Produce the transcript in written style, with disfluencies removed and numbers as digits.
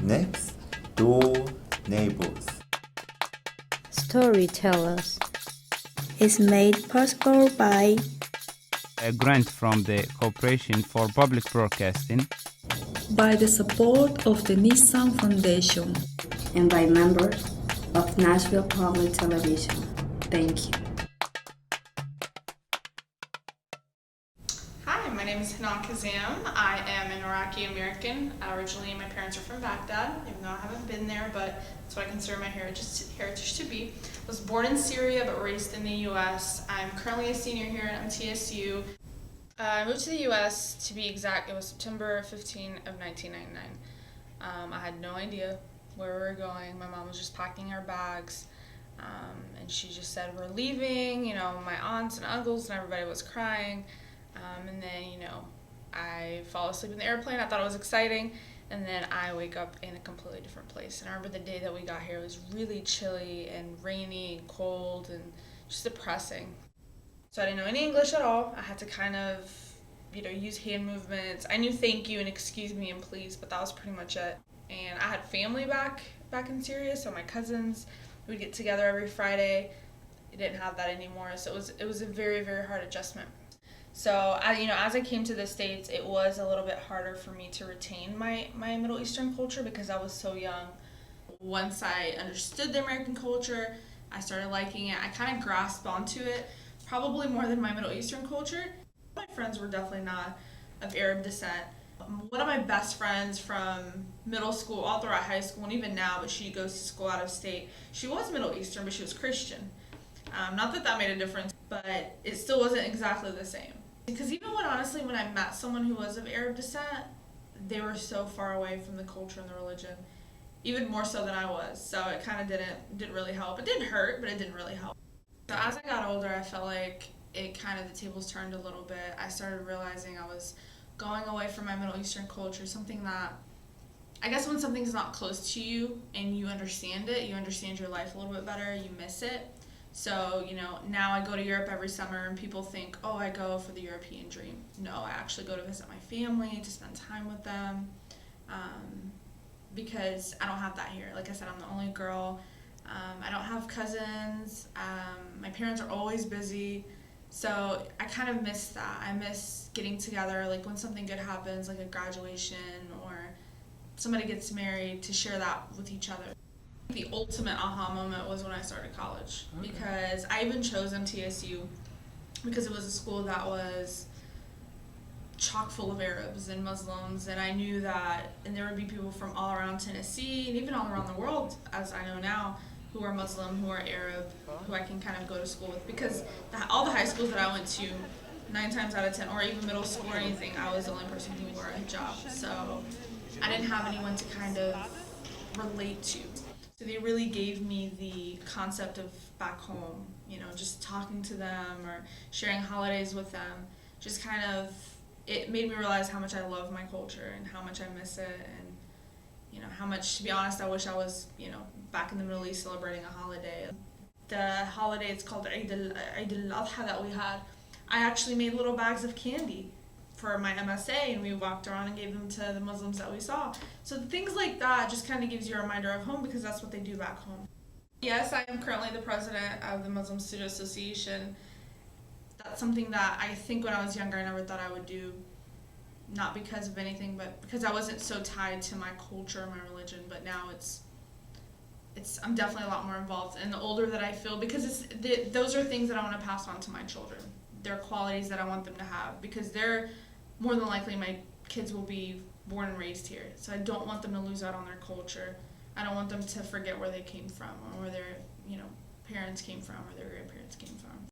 Next door neighbors. Storytellers is made possible by a grant from the Corporation for Public Broadcasting, by the support of the NISSAN Foundation, and by members of Nashville Public Television. Thank you. Hi, my name is Hanan. I am an Iraqi American. Originally, my parents are from Baghdad, even though I haven't been there, but that's what I consider my heritage to be. I was born in Syria, but raised in the U.S. I'm currently a senior here at MTSU. I moved to the U.S., to be exact, it was September 15 of 1999. I had no idea where we were going. My mom was just packing our bags, and she just said, we're leaving. You know, my aunts and uncles and everybody was crying. And then, you know, I fall asleep in the airplane. I thought it was exciting. And then I wake up in a completely different place. And I remember the day that we got here, it was really chilly and rainy and cold and just depressing. So I didn't know any English at all. I had to kind of, you know, use hand movements. I knew thank you and excuse me and please, but that was pretty much it. And I had family back in Syria, so my cousins, we would get together every Friday. I didn't have that anymore, so it was a very, very hard adjustment. So, as I came to the States, it was a little bit harder for me to retain my Middle Eastern culture because I was so young. Once I understood the American culture, I started liking it. I kind of grasped onto it, probably more than my Middle Eastern culture. My friends were definitely not of Arab descent. One of my best friends from middle school, all throughout high school, and even now, but she goes to school out of state, she was Middle Eastern, but she was Christian. Not that made a difference, but it still wasn't exactly the same. Because even when I met someone who was of Arab descent, they were so far away from the culture and the religion, even more so than I was. So it kind of didn't really help. It didn't hurt, but it didn't really help. So as I got older, I felt like the tables turned a little bit. I started realizing I was going away from my Middle Eastern culture, something that, I guess when something's not close to you and you understand it, you understand your life a little bit better, you miss it. So, now I go to Europe every summer and people think, oh, I go for the European dream. No, I actually go to visit my family, to spend time with them, because I don't have that here. Like I said, I'm the only girl. I don't have cousins. My parents are always busy. So I kind of miss that. I miss getting together, like when something good happens, like a graduation or somebody gets married, to share that with each other. The ultimate aha moment was when I started college, because I even chose MTSU because it was a school that was chock full of Arabs and Muslims, and I knew that, and there would be people from all around Tennessee and even all around the world, as I know now, who are Muslim, who are Arab, who I can kind of go to school with, because all the high schools that I went to, 9 times out of 10, or even middle school or anything, I was the only person who wore a hijab, so I didn't have anyone to kind of relate to. So they really gave me the concept of back home, just talking to them or sharing holidays with them. Just kind of, it made me realize how much I love my culture and how much I miss it, and how much, to be honest, I wish I was, back in the Middle East celebrating a holiday. The holiday, it's called Eid al-Adha that we had. I actually made little bags of candy for my MSA, and we walked around and gave them to the Muslims that we saw. So things like that just kind of gives you a reminder of home, because that's what they do back home. Yes, I am currently the president of the Muslim Student Association. That's something that I think when I was younger I never thought I would do, not because of anything, but because I wasn't so tied to my culture and my religion. But now I'm definitely a lot more involved, and the older that I feel, because those are things that I want to pass on to my children. They're qualities that I want them to have, because they're more than likely, my kids will be born and raised here. So I don't want them to lose out on their culture. I don't want them to forget where they came from, or where their parents came from, or their grandparents came from.